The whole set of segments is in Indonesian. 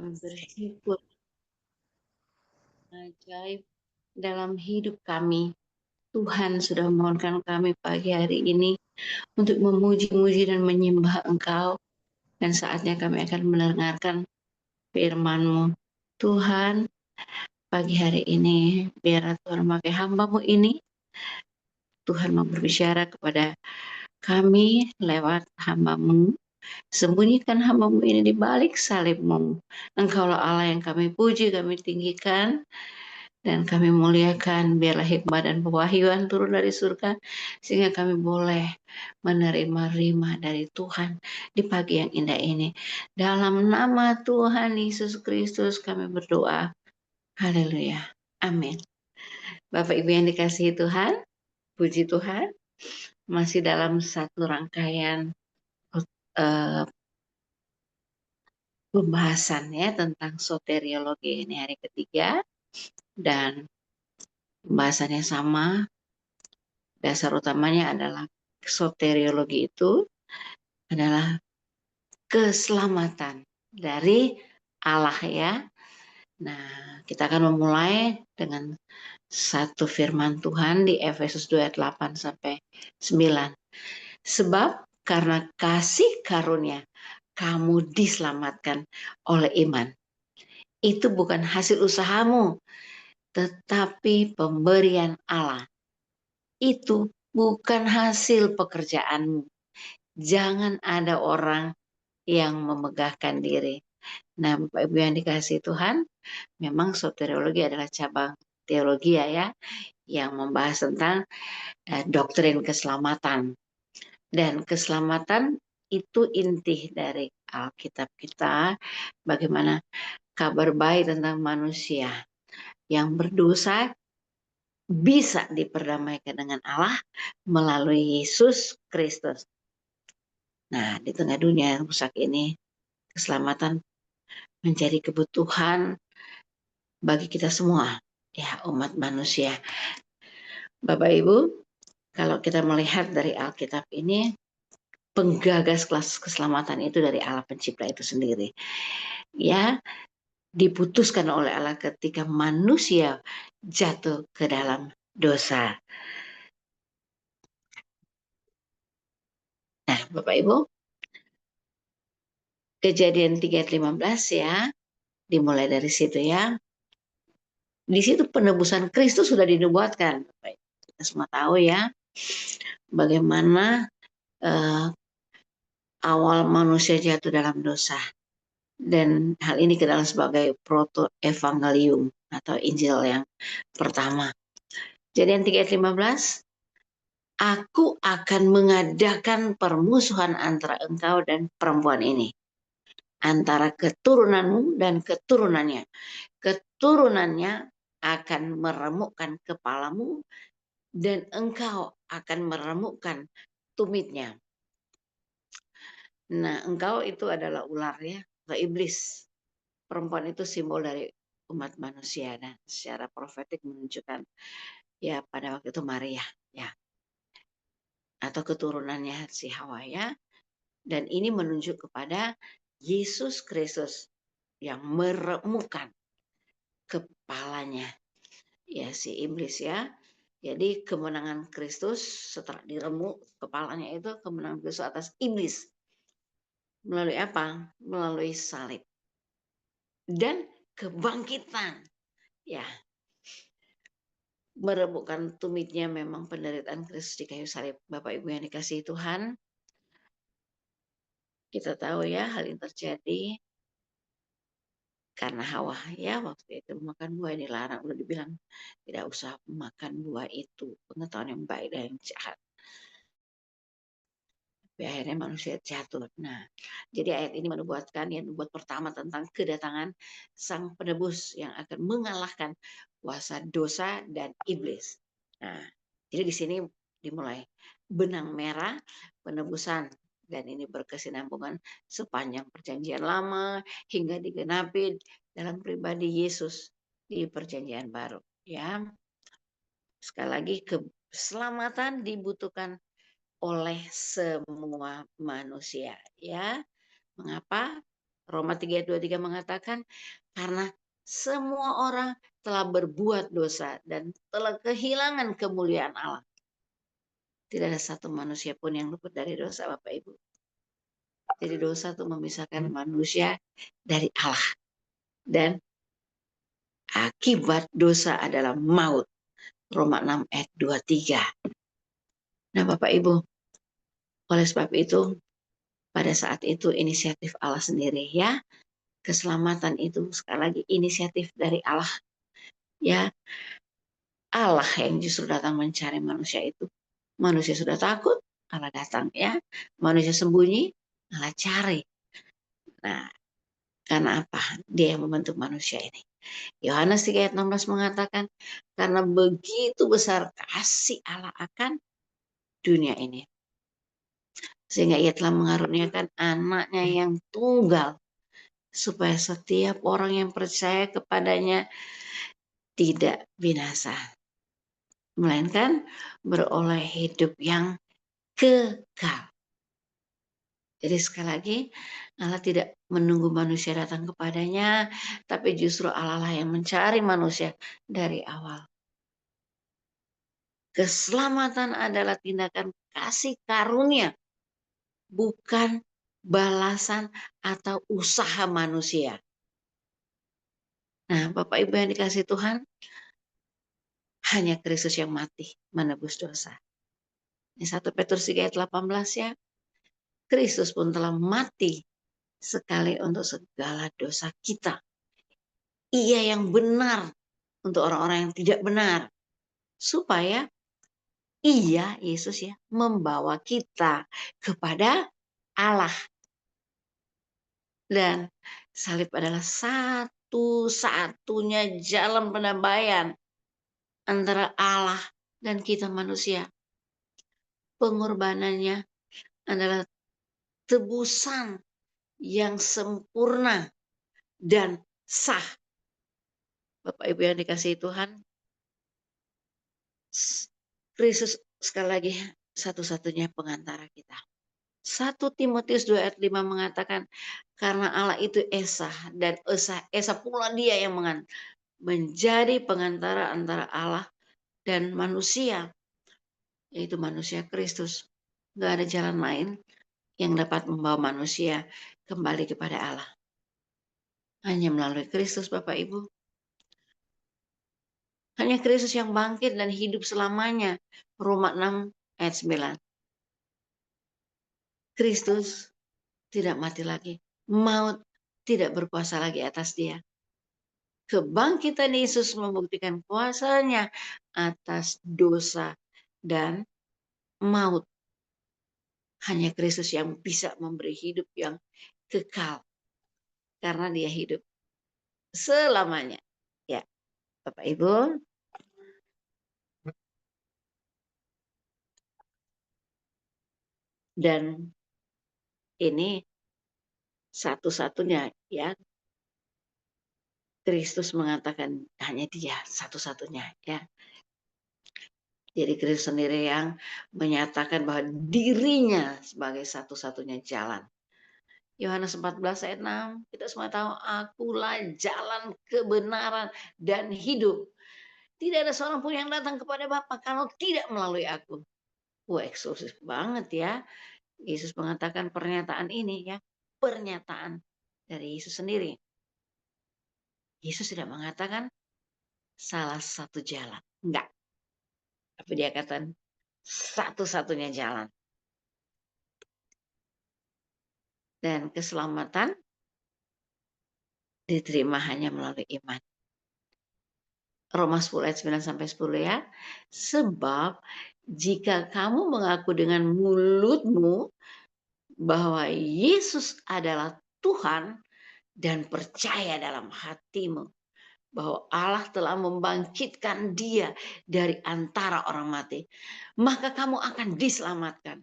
Kami bersyukur ajaib dalam hidup kami. Tuhan sudah memohonkan kami pagi hari ini untuk memuji-muji dan menyembah Engkau. Dan saatnya kami akan mendengarkan firman-Mu. Tuhan, pagi hari ini, biarlah Tuhan memakai hamba-Mu ini. Tuhan mau berbicara kepada kami lewat hamba-Mu. Sembunyikan hamba-Mu ini di balik salib-Mu. Engkaulah Allah yang kami puji, kami tinggikan. Dan kami muliakan, biarlah hikmat dan pewahyuan turun dari surga, sehingga kami boleh menerima rima dari Tuhan di pagi yang indah ini. Dalam nama Tuhan Yesus Kristus kami berdoa. Haleluya. Amin. Bapak Ibu yang dikasihi Tuhan, puji Tuhan, masih dalam satu rangkaian pembahasan ya tentang soteriologi ini hari ketiga, dan pembahasannya sama. Dasar utamanya adalah soteriologi itu adalah keselamatan dari Allah ya. Nah, kita akan memulai dengan satu firman Tuhan di Efesus 2 ayat 8 sampai 9. Sebab karena kasih karunia kamu diselamatkan oleh iman. Itu bukan hasil usahamu, tetapi pemberian Allah. Itu bukan hasil pekerjaanmu. Jangan ada orang yang memegahkan diri. Nah, Bapak Ibu yang dikasihi Tuhan, memang soteriologi adalah cabang teologi ya, yang membahas tentang doktrin keselamatan. Dan keselamatan itu inti dari Alkitab kita, bagaimana kabar baik tentang manusia yang berdosa bisa diperdamaikan dengan Allah melalui Yesus Kristus. Nah, di tengah dunia yang rusak ini, keselamatan menjadi kebutuhan bagi kita semua, ya umat manusia. Bapak Ibu, kalau kita melihat dari Alkitab ini, penggagas kelas keselamatan itu dari Allah pencipta itu sendiri. Ya, diputuskan oleh Allah ketika manusia jatuh ke dalam dosa. Nah, Bapak Ibu, Kejadian 3 ayat 15 ya, dimulai dari situ ya. Di situ penebusan Kristus sudah dinubuatkan. Kita semua tahu ya, bagaimana awal manusia jatuh dalam dosa. Dan hal ini ke dalam sebagai proto-evangelium atau Injil yang pertama. Kejadian 3 ayat 15, Aku akan mengadakan permusuhan antara engkau dan perempuan ini, antara keturunanmu dan keturunannya. Keturunannya akan meremukkan kepalamu dan engkau akan meremukkan tumitnya. Nah, engkau itu adalah ular ya, atau iblis. Perempuan itu simbol dari umat manusia dan secara profetik menunjukkan ya pada waktu itu Maria ya, atau keturunannya si Hawa ya. Dan ini menunjuk kepada Yesus Kristus yang meremukkan kepalanya ya si iblis ya. Jadi kemenangan Kristus setelah diremuk kepalanya itu kemenangan Kristus atas iblis. Melalui apa? Melalui salib. Dan kebangkitan. Ya. Meremukkan tumitnya memang penderitaan Kristus di kayu salib. Bapak Ibu yang dikasihi Tuhan, kita tahu ya hal ini terjadi karena Hawa ya waktu itu makan buah yang dilarang, udah dibilang tidak usah makan buah itu, pengetahuan yang baik dan yang jahat. Tapi akhirnya manusia jatuh. Nah, jadi ayat ini menubuatkan ya, nubuat pertama tentang kedatangan Sang Penebus yang akan mengalahkan kuasa dosa dan iblis. Nah, jadi di sini dimulai benang merah penebusan, dan ini berkesinambungan sepanjang perjanjian lama hingga digenapi dalam pribadi Yesus di perjanjian baru. Ya, sekali lagi keselamatan dibutuhkan oleh semua manusia. Ya, mengapa? Roma 3 ayat 23 mengatakan, karena semua orang telah berbuat dosa dan telah kehilangan kemuliaan Allah. Tidak ada satu manusia pun yang luput dari dosa, Bapak Ibu. Jadi dosa itu memisahkan manusia dari Allah. Dan akibat dosa adalah maut. Roma 6 ayat 23. Nah Bapak Ibu, oleh sebab itu pada saat itu inisiatif Allah sendiri ya. Keselamatan itu sekali lagi inisiatif dari Allah. Ya, Allah yang justru datang mencari manusia itu. Manusia sudah takut, Allah datang ya. Manusia sembunyi, Allah cari. Nah, karena apa? Dia yang membentuk manusia ini. Yohanes 3 ayat 16 mengatakan, karena begitu besar kasih Allah akan dunia ini. Sehingga ia telah mengaruniakan anaknya yang tunggal. Supaya setiap orang yang percaya kepadanya tidak binasa. Melainkan beroleh hidup yang kekal. Jadi sekali lagi, Allah tidak menunggu manusia datang kepadanya, tapi justru Allah lah yang mencari manusia dari awal. Keselamatan adalah tindakan kasih karunia, bukan balasan atau usaha manusia. Nah, Bapak Ibu yang dikasihi Tuhan, hanya Kristus yang mati menebus dosa. Ini 1 Petrus 3 ayat 18 ya. Kristus pun telah mati sekali untuk segala dosa kita. Ia yang benar untuk orang-orang yang tidak benar. Supaya ia, Yesus ya, membawa kita kepada Allah. Dan salib adalah satu-satunya jalan penambaian antara Allah dan kita manusia. Pengorbanannya adalah tebusan yang sempurna dan sah. Bapak Ibu yang dikasihi Tuhan, Kristus sekali lagi satu-satunya pengantara kita. 1 Timotius 2 ayat 5 mengatakan, karena Allah itu Esa dan Esa pula dia yang menjadi pengantara antara Allah dan manusia, yaitu manusia Kristus. Gak ada jalan lain yang dapat membawa manusia kembali kepada Allah. Hanya melalui Kristus, Bapak Ibu. Hanya Kristus yang bangkit dan hidup selamanya. Roma 6 ayat 9. Kristus tidak mati lagi. Maut tidak berkuasa lagi atas dia. Kebangkitan Yesus membuktikan kuasanya atas dosa dan maut. Hanya Kristus yang bisa memberi hidup yang kekal. Karena dia hidup selamanya. Ya, Bapak Ibu. Dan ini satu-satunya ya. Kristus mengatakan hanya dia satu-satunya ya. Jadi Kristus sendiri yang menyatakan bahwa dirinya sebagai satu-satunya jalan. Yohanes 14 ayat 6, kita semua tahu akulah jalan kebenaran dan hidup. Tidak ada seorang pun yang datang kepada Bapa kalau tidak melalui aku. Wah, eksklusif banget ya. Yesus mengatakan pernyataan ini ya, pernyataan dari Yesus sendiri. Yesus tidak mengatakan salah satu jalan. Enggak. Tapi dia katakan satu-satunya jalan. Dan keselamatan diterima hanya melalui iman. Roma 10 ayat 9 sampai 10 ya. Sebab jika kamu mengaku dengan mulutmu bahwa Yesus adalah Tuhan dan percaya dalam hatimu bahwa Allah telah membangkitkan dia dari antara orang mati, maka kamu akan diselamatkan.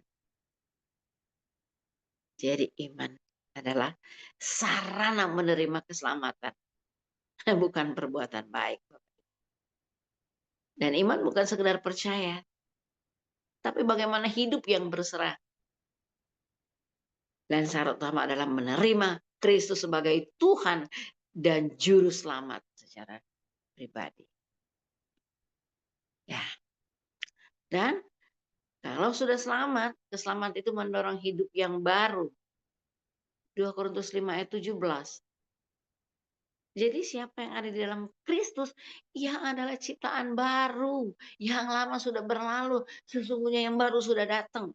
Jadi iman adalah sarana menerima keselamatan, bukan perbuatan baik. Dan iman bukan sekedar percaya, tapi bagaimana hidup yang berserah. Dan syarat utama adalah menerima Kristus sebagai Tuhan dan Juru Selamat secara pribadi. Ya. Dan kalau sudah selamat, keselamatan itu mendorong hidup yang baru. 2 Korintus 5 ayat 17. Jadi siapa yang ada di dalam Kristus, ia adalah ciptaan baru. Yang lama sudah berlalu, sesungguhnya yang baru sudah datang.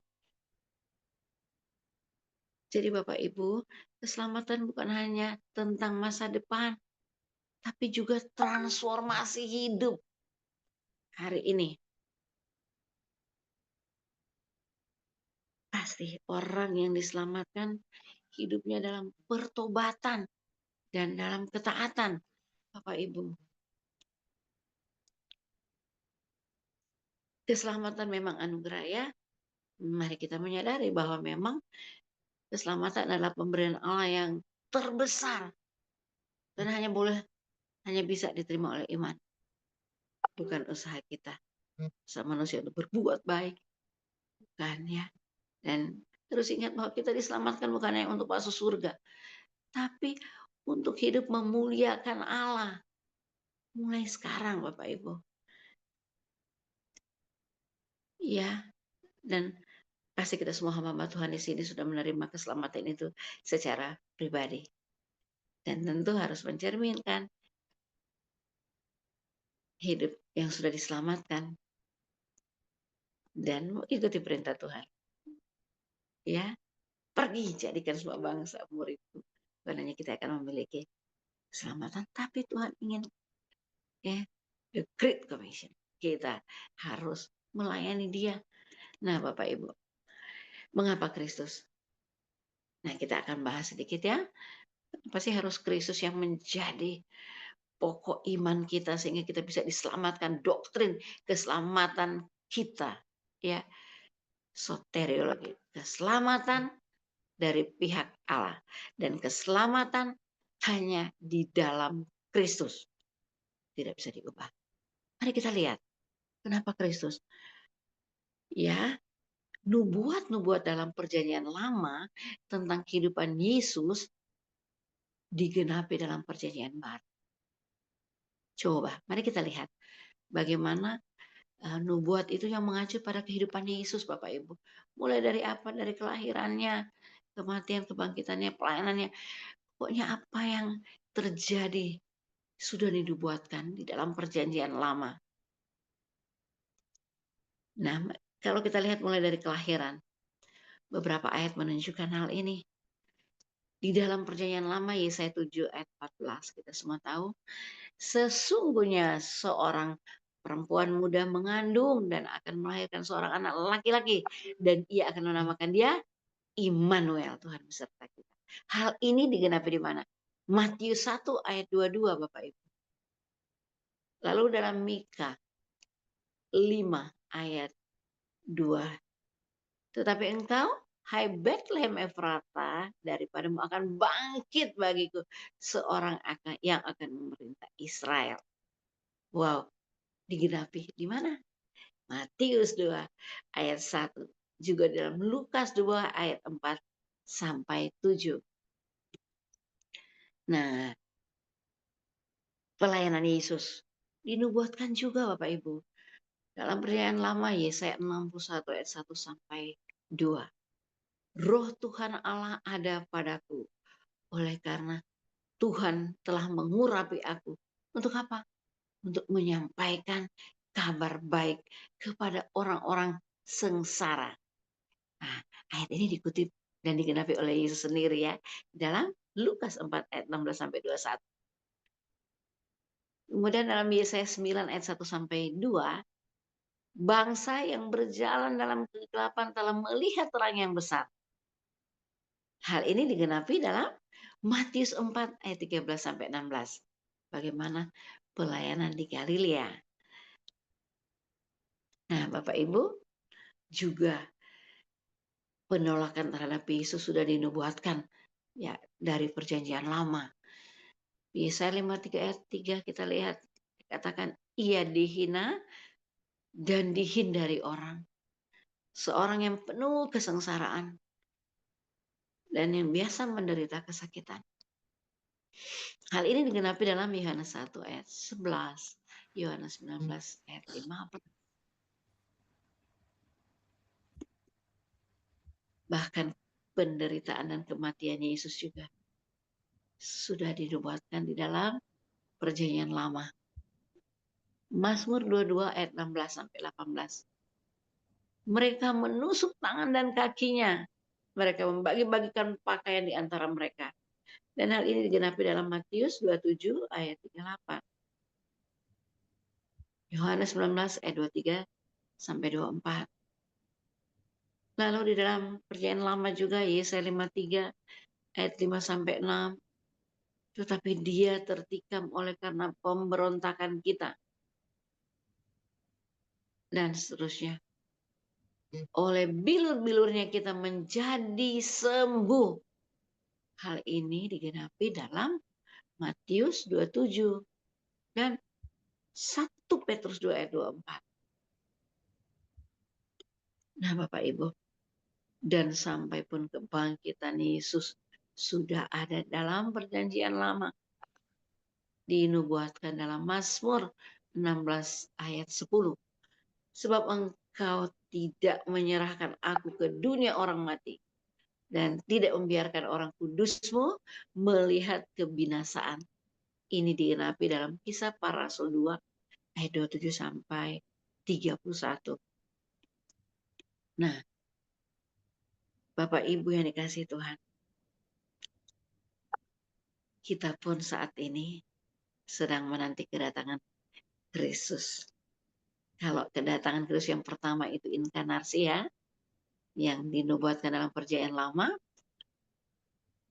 Jadi Bapak Ibu, keselamatan bukan hanya tentang masa depan, tapi juga transformasi hidup hari ini. Pasti orang yang diselamatkan hidupnya dalam pertobatan dan dalam ketaatan, Bapak Ibu. Keselamatan memang anugerah ya. Mari kita menyadari bahwa memang keselamatan adalah pemberian Allah yang terbesar dan hanya bisa diterima oleh iman, bukan usaha kita sama manusia untuk berbuat baik, kan ya. Dan terus ingat bahwa kita diselamatkan bukan hanya untuk masuk surga, tapi untuk hidup memuliakan Allah mulai sekarang, Bapak Ibu. Ya, dan pasti kita semua hamba Tuhan di sini sudah menerima keselamatan itu secara pribadi. Dan tentu harus mencerminkan hidup yang sudah diselamatkan dan ikuti perintah Tuhan. Ya, pergi jadikan semua bangsa muridku. Bukan hanya kita akan memiliki keselamatan, tapi Tuhan ingin ya, the Great Commission. Kita harus melayani Dia. Nah, Bapak Ibu, mengapa Kristus? Nah, kita akan bahas sedikit ya. Pasti harus Kristus yang menjadi pokok iman kita sehingga kita bisa diselamatkan, doktrin keselamatan kita ya, soteriologi, keselamatan dari pihak Allah dan keselamatan hanya di dalam Kristus, tidak bisa diubah. Mari kita lihat kenapa Kristus ya. Nubuat-nubuat dalam perjanjian lama tentang kehidupan Yesus digenapi dalam perjanjian baru. Coba, mari kita lihat bagaimana nubuat itu yang mengacu pada kehidupan Yesus, Bapak Ibu. Mulai dari apa? Dari kelahirannya, kematian, kebangkitannya, pelayanannya. Pokoknya apa yang terjadi sudah dinubuatkan di dalam perjanjian lama. Nah, kalau kita lihat mulai dari kelahiran, beberapa ayat menunjukkan hal ini. Di dalam perjanjian lama, Yesaya 7 ayat 14, kita semua tahu, sesungguhnya seorang perempuan muda mengandung dan akan melahirkan seorang anak laki-laki, dan ia akan menamakan dia Immanuel, Tuhan beserta kita. Hal ini digenapi di mana? Matius 1 ayat 22, Bapak Ibu. Lalu dalam Mika 5 ayat 2. Tetapi engkau, hai Bethlehem Efrata, daripadamu akan bangkit bagiku seorang yang akan memerintah Israel. Wow, digenapi di mana? Matius 2 ayat 1. Juga dalam Lukas 2 ayat 4 sampai 7. Nah, pelayanan Yesus dinubuatkan juga Bapak Ibu. Dalam perjanjian lama Yesaya 61 ayat 1 sampai 2. Roh Tuhan Allah ada padaku, oleh karena Tuhan telah mengurapi aku. Untuk apa? Untuk menyampaikan kabar baik kepada orang-orang sengsara. Nah, ayat ini dikutip dan digenapi oleh Yesus sendiri ya, dalam Lukas 4 ayat 16 sampai 21. Kemudian dalam Yesaya 9 ayat 1 sampai 2, bangsa yang berjalan dalam kegelapan telah melihat terang yang besar. Hal ini digenapi dalam Matius 4 ayat 13 sampai 16. Bagaimana pelayanan di Galilea. Nah, Bapak Ibu, juga penolakan terhadap Yesus sudah dinubuatkan ya dari perjanjian lama. Yesaya 53 ayat 3 kita lihat dikatakan ia dihina dan dihindari orang. Seorang yang penuh kesengsaraan dan yang biasa menderita kesakitan. Hal ini digenapi dalam Yohanes 1 ayat 11, Yohanes 19 ayat 15. Bahkan penderitaan dan kematian Yesus juga sudah dinubuatkan di dalam Perjanjian Lama. Mazmur 22 ayat 16 sampai 18. Mereka menusuk tangan dan kakinya. Mereka membagi-bagikan pakaian di antara mereka. Dan hal ini digenapi dalam Matius 27 ayat 38. Yohanes 19 ayat 23 sampai 24. Lalu di dalam Perjanjian Lama juga Yesaya 53 ayat 5 sampai 6. Tetapi dia tertikam oleh karena pemberontakan kita. Dan seterusnya. Oleh bilur-bilurnya kita menjadi sembuh. Hal ini digenapi dalam Matius 27 dan 1 Petrus 2 ayat 24. Nah Bapak Ibu, dan sampai pun kebangkitan Yesus sudah ada dalam Perjanjian Lama. Dinubuatkan dalam Mazmur 16 ayat 10. Sebab engkau tidak menyerahkan aku ke dunia orang mati dan tidak membiarkan orang kudusmu melihat kebinasaan. Ini digenapi dalam Kisah Para Rasul 2 ayat 27 sampai 31. Nah, Bapak Ibu yang dikasihi Tuhan, kita pun saat ini sedang menanti kedatangan Kristus. Kalau kedatangan Kristus yang pertama itu inkarnasi ya, yang dinubuatkan dalam Perjanjian Lama.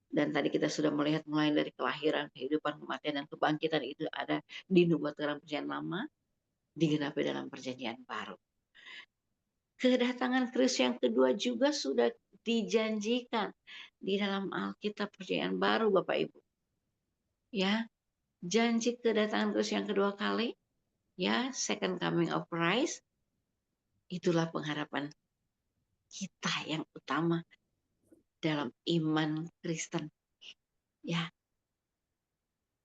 Dan tadi kita sudah melihat mulai dari kelahiran, kehidupan, kematian, dan kebangkitan itu ada dinubuatkan dalam Perjanjian Lama, digenapi dalam Perjanjian Baru. Kedatangan Kristus yang kedua juga sudah dijanjikan di dalam Alkitab Perjanjian Baru, Bapak Ibu. Ya, janji kedatangan Kristus yang kedua kali, ya, second coming of Christ, itulah pengharapan kita yang utama dalam iman Kristen. Ya,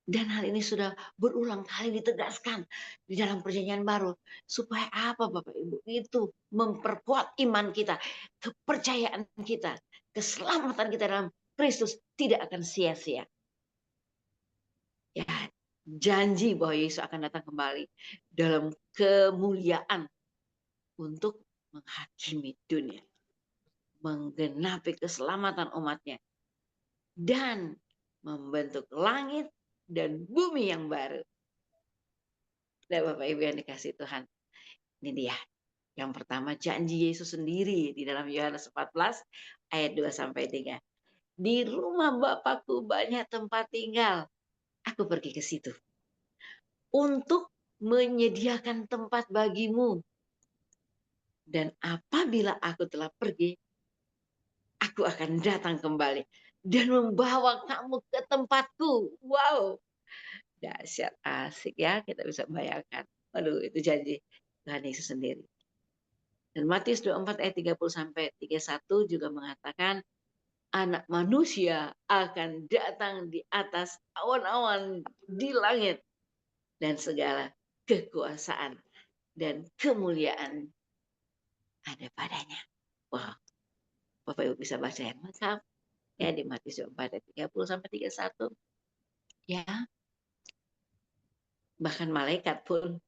dan hal ini sudah berulang kali ditegaskan di dalam Perjanjian Baru. Supaya apa Bapak Ibu? Itu memperkuat iman kita, kepercayaan kita, keselamatan kita dalam Kristus tidak akan sia-sia. Ya, janji bahwa Yesus akan datang kembali dalam kemuliaan untuk menghakimi dunia, menggenapi keselamatan umatnya, dan membentuk langit dan bumi yang baru. Nah, Bapak Ibu yang dikasih Tuhan, ini dia. Yang pertama, janji Yesus sendiri di dalam Yohanes 14 ayat 2 sampai 3. Di rumah Bapakku banyak tempat tinggal. Aku pergi ke situ untuk menyediakan tempat bagimu. Dan apabila aku telah pergi, aku akan datang kembali dan membawa kamu ke tempatku. Wow, dahsyat, asik ya, kita bisa bayangkan. Aduh, itu janji Tuhan Yesus sendiri. Dan Matius 24 ayat 30 sampai 31 juga mengatakan anak manusia akan datang di atas awan-awan di langit dan segala kekuasaan dan kemuliaan ada padanya. Wow, Bapak Ibu bisa baca yang lengkap ya di Matius 24 ayat 30 sampai 31. Ya, bahkan malaikat pun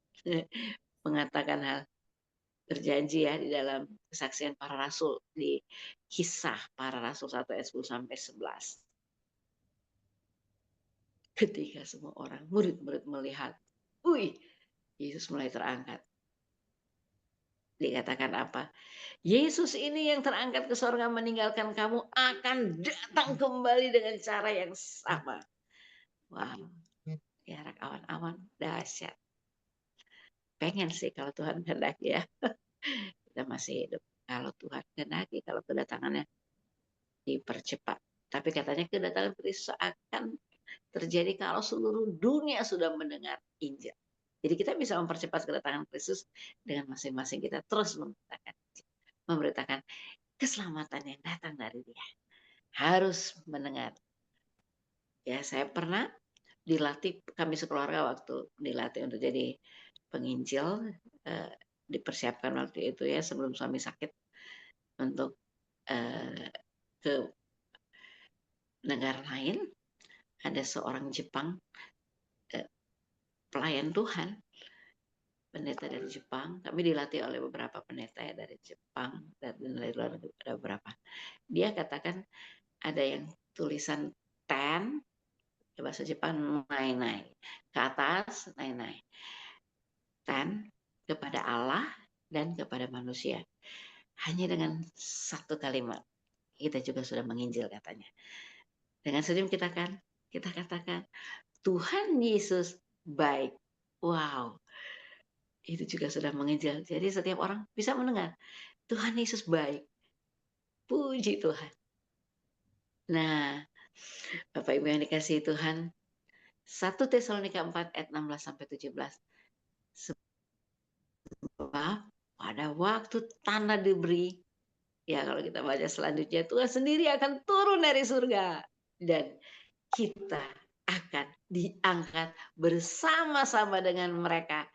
mengatakan hal berjanji ya di dalam kesaksian para rasul di Kisah Para Rasul 1 ayat 10 sampai 11. Ketika semua orang murid-murid melihat, wih, Yesus mulai terangkat. Dikatakan apa? Yesus ini yang terangkat ke surga meninggalkan kamu akan datang kembali dengan cara yang sama. Wow, jarak awan-awan dahsyat. Pengen sih kalau Tuhan kehendaki ya. Kita masih hidup. Kalau Tuhan kehendaki, kalau kedatangannya dipercepat. Tapi katanya kedatangan Kristus akan terjadi kalau seluruh dunia sudah mendengar Injil. Jadi kita bisa mempercepat kedatangan Kristus dengan masing-masing kita terus memberitakan keselamatan yang datang dari Dia. harus mendengar. Ya, saya pernah dilatih, kami sekeluarga waktu dilatih untuk jadi penginjil, dipersiapkan waktu itu ya sebelum suami sakit untuk ke negara lain. Ada seorang Jepang, pelayan Tuhan, pendeta dari Jepang. Kami dilatih oleh beberapa pendeta ya dari Jepang dan dari luar negeri, ada beberapa. Dia katakan ada yang tulisan ten, bahasa Jepang nai-nai, ke atas nai-nai. Ten kepada Allah dan kepada manusia. Hanya dengan satu kalimat kita juga sudah menginjil katanya. Dengan senyum kita katakan Tuhan Yesus baik. Wow, itu juga sudah menginjil. Jadi setiap orang bisa mendengar Tuhan Yesus baik. Puji Tuhan. Nah, Bapak Ibu yang dikasihi Tuhan, 1 Tesalonika 4 ayat 16 sampai 17. Sebab pada waktu tanda diberi, ya kalau kita baca selanjutnya, Tuhan sendiri akan turun dari surga dan kita akan diangkat bersama-sama dengan mereka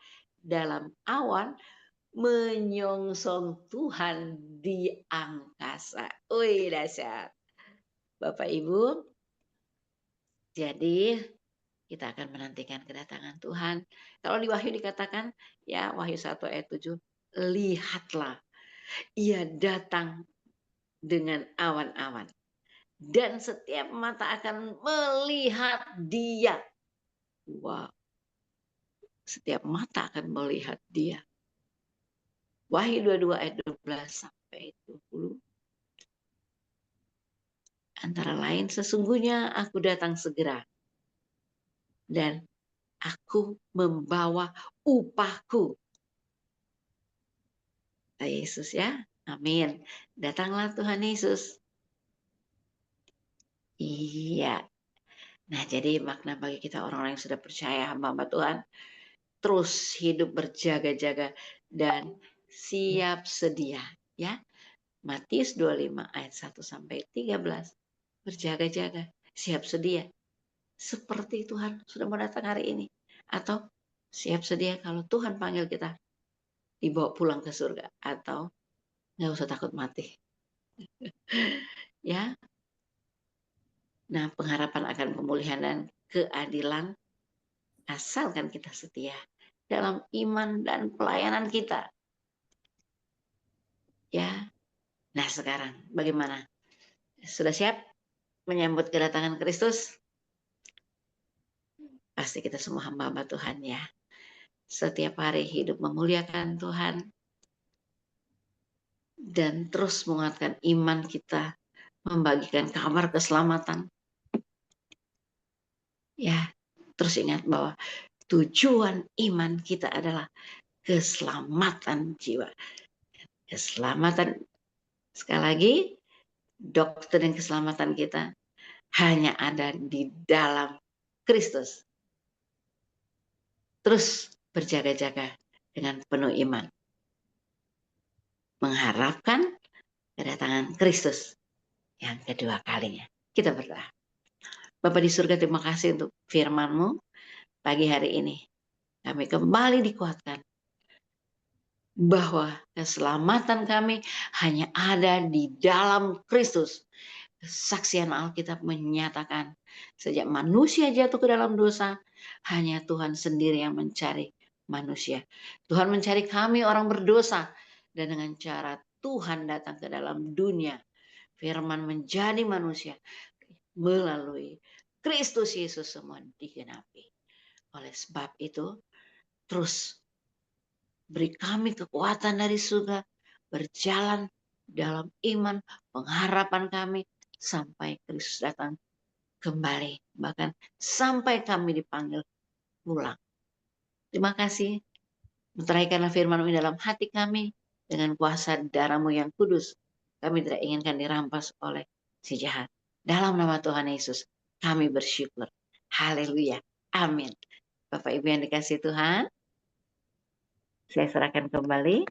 dalam awan menyongsong Tuhan di angkasa. Wih, dahsyat. Bapak Ibu, jadi kita akan menantikan kedatangan Tuhan. Kalau di Wahyu dikatakan, ya Wahyu 1 ayat 7, lihatlah, ia datang dengan awan-awan. Dan setiap mata akan melihat dia. Wow, setiap mata akan melihat dia. Wahyu 22 ayat 12 sampai 20. Antara lain, sesungguhnya aku datang segera. Dan aku membawa upahku. Yesus ya, amin. Datanglah Tuhan Yesus. Iya. Nah, jadi makna bagi kita orang-orang yang sudah percaya hamba-hamba Tuhan, terus hidup berjaga-jaga dan siap sedia. Ya, Matius 25 ayat 1 sampai 13. Berjaga-jaga, siap sedia. Seperti Tuhan sudah mau datang hari ini. Atau siap sedia kalau Tuhan panggil kita dibawa pulang ke surga. Atau nggak usah takut mati. Ya, nah pengharapan akan pemulihan dan keadilan asalkan kita setia dalam iman dan pelayanan kita. Ya, nah sekarang bagaimana? Sudah siap menyambut kedatangan Kristus? Pasti kita semua hamba-hamba Tuhan ya. Setiap hari hidup memuliakan Tuhan dan terus menguatkan iman kita, membagikan kabar keselamatan. Ya, terus ingat bahwa tujuan iman kita adalah keselamatan jiwa. Keselamatan, sekali lagi, doktrin keselamatan kita hanya ada di dalam Kristus. Terus berjaga-jaga dengan penuh iman. Mengharapkan kedatangan Kristus yang kedua kalinya. Kita berdoa. Bapa di surga, terima kasih untuk firman-Mu pagi hari ini. Kami kembali dikuatkan bahwa keselamatan kami hanya ada di dalam Kristus. Kesaksian Alkitab menyatakan sejak manusia jatuh ke dalam dosa, hanya Tuhan sendiri yang mencari manusia. Tuhan mencari kami orang berdosa, dan dengan cara Tuhan datang ke dalam dunia, firman menjadi manusia melalui Kristus Yesus, semua digenapi. Oleh sebab itu, terus beri kami kekuatan dari surga, berjalan dalam iman, pengharapan kami, sampai Kristus datang kembali. Bahkan sampai kami dipanggil pulang. Terima kasih. Meteraikanlah firman-Mu dalam hati kami, dengan kuasa darah-Mu yang kudus. Kami tidak inginkan dirampas oleh si jahat. Dalam nama Tuhan Yesus, kami bersyukur. Haleluya. Amin. Bapak Ibu yang dikasihi Tuhan, saya serahkan kembali